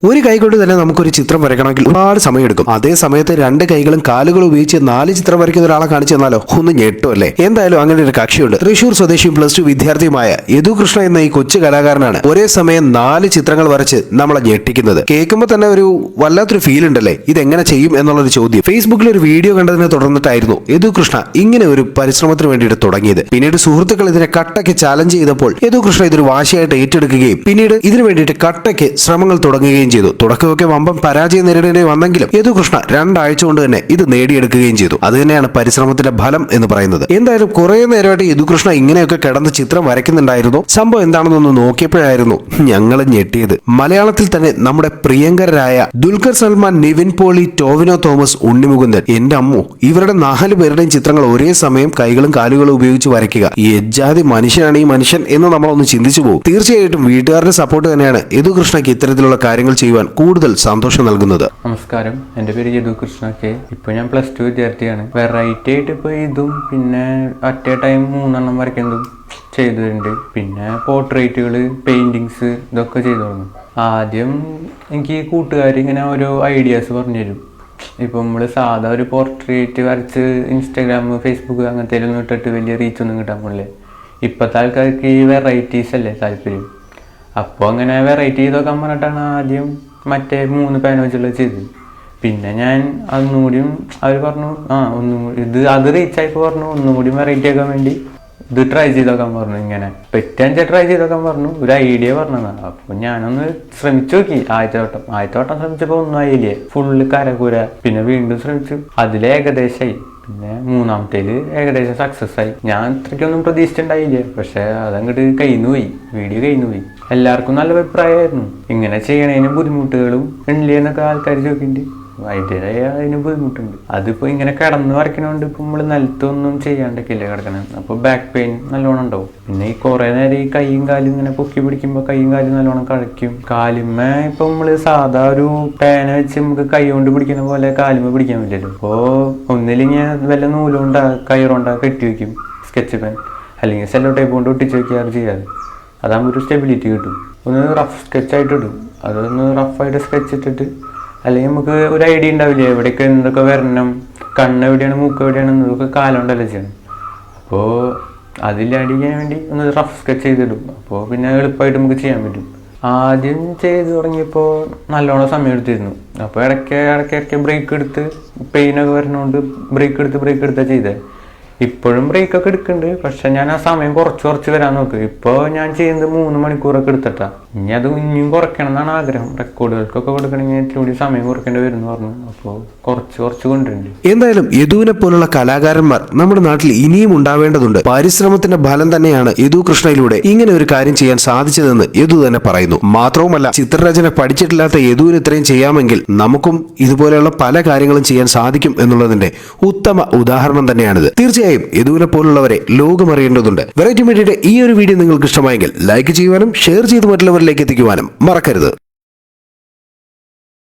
ഒരു കൈ കൊണ്ട് തന്നെ നമുക്കൊരു ചിത്രം വരയ്ക്കണമെങ്കിൽ ഒരുപാട് സമയമെടുക്കും. അതേ സമയത്ത് രണ്ട് കൈകളും കാലുകളും ഉപയോഗിച്ച് 4 ചിത്രം വരയ്ക്കുന്ന ഒരാളെ കാണിച്ചു തന്നാലോ ഒന്ന് ഞെട്ടുമല്ലേ. എന്തായാലും അങ്ങനെ ഒരു കക്ഷിയുണ്ട്. തൃശൂർ സ്വദേശിയും +2 വിദ്യാർത്ഥിയുമായ യദു കൃഷ്ണ എന്ന ഈ കൊച്ചു കലാകാരനാണ് ഒരേ സമയം 4 ചിത്രങ്ങൾ വരച്ച് നമ്മളെ ഞെട്ടിക്കുന്നത്. കേൾക്കുമ്പോൾ തന്നെ ഒരു വല്ലാത്തൊരു ഫീൽ ഉണ്ടല്ലേ. ഇതെങ്ങനെ ചെയ്യും എന്നുള്ളൊരു ചോദ്യം ഫേസ്ബുക്കിൽ ഒരു വീഡിയോ കണ്ടതിനെ തുടർന്നിട്ടായിരുന്നു യദു കൃഷ്ണ ഇങ്ങനെ ഒരു പരിശ്രമത്തിന് വേണ്ടിയിട്ട് തുടങ്ങിയത്. പിന്നീട് സുഹൃത്തുക്കൾ ഇതിനെ കട്ടയ്ക്ക് ചാലഞ്ച് ചെയ്തപ്പോൾ യദു കൃഷ്ണ ഇതൊരു വാശിയായിട്ട് ഏറ്റെടുക്കുകയും പിന്നീട് ഇതിനു വേണ്ടിയിട്ട് കട്ടയ്ക്ക് ശ്രമങ്ങൾ തുടങ്ങുകയും ചെയ്തു. തുടക്കമൊക്കെ വമ്പൻ പരാജയം നേരിടേണ്ടി വന്നെങ്കിലും യദു കൃഷ്ണ 2 ആഴ്ച കൊണ്ട് തന്നെ ഇത് നേടിയെടുക്കുകയും ചെയ്തു. അത് തന്നെയാണ് പരിശ്രമത്തിന്റെ ഫലം എന്ന് പറയുന്നത്. എന്തായാലും കുറെ നേരമായിട്ട് യദു കൃഷ്ണ ഇങ്ങനെയൊക്കെ കിടന്ന് ചിത്രം വരയ്ക്കുന്നുണ്ടായിരുന്നു. സംഭവം എന്താണെന്നൊന്ന് നോക്കിയപ്പോഴായിരുന്നു ഞങ്ങൾ ഞെട്ടിയത്. മലയാളത്തിൽ തന്നെ നമ്മുടെ പ്രിയങ്കരായ ദുൽഖർ സൽമാൻ, നിവിൻ പോളി, ടോവിനോ തോമസ്, ഉണ്ണിമുകുന്ദൻ, എന്റെ അമ്മു, ഇവരുടെ 4 പേരുടെയും ചിത്രങ്ങൾ ഒരേ സമയം കൈകളും കാലുകളും ഉപയോഗിച്ച് വരയ്ക്കുക. ഈ എജ്ജാതി മനുഷ്യനാണ് ഈ മനുഷ്യൻ എന്ന് നമ്മളൊന്ന് ചിന്തിച്ചു പോകും. തീർച്ചയായിട്ടും വീട്ടുകാരുടെ സപ്പോർട്ട് തന്നെയാണ് യദു കൃഷ്ണയ്ക്ക് ഇത്തരത്തിലുള്ള കാര്യങ്ങൾ ചെയ്യുവാൻ കൂടുതൽ സന്തോഷം നൽകുന്നത്. നമസ്കാരം, എൻ്റെ പേര് യദു കൃഷ്ണ കെ. ഇപ്പോൾ ഞാൻ +2 വിദ്യാർത്ഥിയാണ്. വെറൈറ്റി ആയിട്ട് ഇപ്പോൾ ഇതും പിന്നെ അറ്റ് എ ടൈം 3 എണ്ണം വരയ്ക്കുന്നതും ചെയ്തിട്ടുണ്ട്. പിന്നെ പോർട്രേറ്റുകൾ, പെയിന്റിങ്സ് ഇതൊക്കെ ചെയ്തു തുടങ്ങും. ആദ്യം എനിക്ക് കൂട്ടുകാർ ഇങ്ങനെ ഓരോ ഐഡിയാസ് പറഞ്ഞു തരും. ഇപ്പോൾ നമ്മൾ സാധാ ഒരു പോർട്രേറ്റ് വരച്ച് ഇൻസ്റ്റാഗ്രാം, ഫേസ്ബുക്ക് അങ്ങനത്തെ ഒന്നും ഇട്ടിട്ട് വലിയ റീച്ചൊന്നും കിട്ടാൻ പോകില്ലേ. ഇപ്പോഴത്തെ ആൾക്കാർക്ക് ഈ വെറൈറ്റീസ് അല്ലേ താല്പര്യം. അപ്പോൾ അങ്ങനെ വെറൈറ്റി ചെയ്തൊക്കെ പറഞ്ഞിട്ടാണ് ആദ്യം മറ്റേ 3 പേന വെച്ചുള്ളത് ചെയ്തത്. പിന്നെ ഞാൻ ഒന്നുകൂടിയും അവർ പറഞ്ഞു ഒന്നും കൂടി അത് റീച്ചായപ്പോൾ പറഞ്ഞു ഒന്നും കൂടി വെറൈറ്റി ആക്കാൻ വേണ്ടി ഇത് ട്രൈ ചെയ്തൊക്കാൻ പറഞ്ഞു. ഇങ്ങനെ പെറ്റാഞ്ച ട്രൈ ചെയ്തൊക്കാൻ പറഞ്ഞു. ഒരു ഐഡിയ പറഞ്ഞതാണ്. അപ്പോൾ ഞാനൊന്ന് ശ്രമിച്ചു നോക്കി. ആദ്യത്തെ വട്ടം ശ്രമിച്ചപ്പോൾ ഒന്നും ആയില്ലേ, ഫുള്ള് കരകൂര. പിന്നെ വീണ്ടും ശ്രമിച്ചു, അതിൽ ഏകദേശമായി. പിന്നെ 3ാമത്തേല് ഏകദേശം സക്സസ് ആയി. ഞാൻ അത്രയ്ക്കൊന്നും പ്രതീക്ഷിച്ചിട്ടുണ്ടായില്ല. പക്ഷെ അതങ്ങോട്ട് പോയി, വീഡിയോ പോയി. എല്ലാവർക്കും നല്ല അഭിപ്രായമായിരുന്നു. ഇങ്ങനെ ചെയ്യണതിന് ബുദ്ധിമുട്ടുകളും ഉണ്ടല്ലേ എന്നൊക്കെ ആൾക്കാർ ചോദിക്കുന്നുണ്ട്. അതിൻ്റെതായ അതിന് ബുദ്ധിമുട്ടുണ്ട്. അതിപ്പോ ഇങ്ങനെ കിടന്ന് വരയ്ക്കണോണ്ട് ഇപ്പൊ നമ്മള് നിലത്തൊന്നും ചെയ്യാണ്ടൊക്കെയല്ലേ കിടക്കണം. അപ്പൊ ബാക്ക് പെയിൻ നല്ലോണം ഉണ്ടാവും. പിന്നെ ഈ കുറെ നേരം ഈ കൈയും കാലും ഇങ്ങനെ പൊക്കി പിടിക്കുമ്പോ കൈയും കാലും നല്ലോണം കഴിക്കും. കാലുമ്മ ഇപ്പൊ നമ്മള് സാധാ ഒരു പേന വെച്ച് നമുക്ക് കൈ കൊണ്ട് പിടിക്കുന്ന പോലെ കാലുമ്മ പിടിക്കാൻ പറ്റില്ലല്ലോ. അപ്പോ ഒന്നില്ലെങ്കിൽ വല്ല നൂലുകൊണ്ടാ കയറുകൊണ്ടാ കെട്ടി വെക്കും സ്കെച്ച് പെൻ, അല്ലെങ്കിൽ സെല്ലോ ടൈപ്പ് കൊണ്ട് ഒട്ടിച്ച് വെക്കാറ് ചെയ്യാറ്. അതാകുമ്പോൾ ഒരു സ്റ്റെബിലിറ്റി കിട്ടും. ഒന്ന് റഫ് സ്കെച്ചായിട്ട് ഇടും. അതൊന്ന് റഫായിട്ട് സ്കെച്ച് ഇട്ടിട്ട്, അല്ലെങ്കിൽ നമുക്ക് ഒരു ഐഡിയ ഉണ്ടാവില്ലേ എവിടെയൊക്കെ എന്തൊക്കെ വരണം, കണ്ണ് എവിടെയാണ്, മൂക്ക് എവിടെയാണ് എന്നതൊക്കെ കാലം കൊണ്ടല്ലേ ചെയ്യണം. അപ്പോൾ അതിൽ അടിക്കാൻ വേണ്ടി ഒന്ന് റഫ് സ്കെച്ച് ചെയ്തിടും. അപ്പോൾ പിന്നെ എളുപ്പമായിട്ട് നമുക്ക് ചെയ്യാൻ പറ്റും. ആദ്യം ചെയ്ത് തുടങ്ങിയപ്പോൾ നല്ലോണം സമയം എടുത്തിരുന്നു. അപ്പോൾ ഇടയ്ക്ക് ബ്രേക്ക് എടുത്ത് പെയിനൊക്കെ വരുന്നതുകൊണ്ട് ബ്രേക്ക് എടുത്താൽ ചെയ്തേ. ഇപ്പോഴും ബ്രേക്കൊക്കെ എടുക്കുന്നുണ്ട്. പക്ഷെ ഞാൻ ആ സമയം കുറച്ച് വരാൻ നോക്കും. ഇപ്പോൾ ഞാൻ ചെയ്യുന്നത് 3 മണിക്കൂറൊക്കെ എടുത്തിട്ടാ. ഇനി അത് ഇനിയും കുറയ്ക്കണം എന്നാണ് ആഗ്രഹം. റെക്കോർഡുകൾക്കൊക്കെ കൊടുക്കണമെങ്കിൽ ഇത്തിരി സമയം കുറയ്ക്കേണ്ടി വരും എന്ന് പറഞ്ഞു. അപ്പോൾ കുറച്ച് കൊണ്ടുണ്ട്. എന്തായാലും യദുവിനെ പോലുള്ള കലാകാരന്മാർ നമ്മുടെ നാട്ടിൽ ഇനിയും ഉണ്ടാവേണ്ടതുണ്ട്. പരിശ്രമത്തിന്റെ ഫലം തന്നെയാണ് യദു കൃഷ്ണയിലൂടെ ഇങ്ങനെ ഒരു കാര്യം ചെയ്യാൻ സാധിച്ചതെന്ന് യദു തന്നെ പറയുന്നു. മാത്രവുമല്ല, ചിത്രരചന പഠിച്ചിട്ടില്ലാത്ത യദുവിന് ഇത്രയും ചെയ്യാമെങ്കിൽ നമുക്കും ഇതുപോലെയുള്ള പല കാര്യങ്ങളും ചെയ്യാൻ സാധിക്കും എന്നുള്ളതിന്റെ ഉത്തമ ഉദാഹരണം തന്നെയാണിത്. തീർച്ചയായും യദുവിനെ പോലുള്ളവരെ ലോകമറിയേണ്ടതുണ്ട്. വെറൈറ്റി മീഡിയയുടെ ഈ ഒരു വീഡിയോ നിങ്ങൾക്ക് ഇഷ്ടമായെങ്കിൽ ലൈക്ക് ചെയ്യുവാനും ഷെയർ ചെയ്ത് മറ്റുള്ളവരിലേക്ക് എത്തിക്കുവാനും മറക്കരുത്.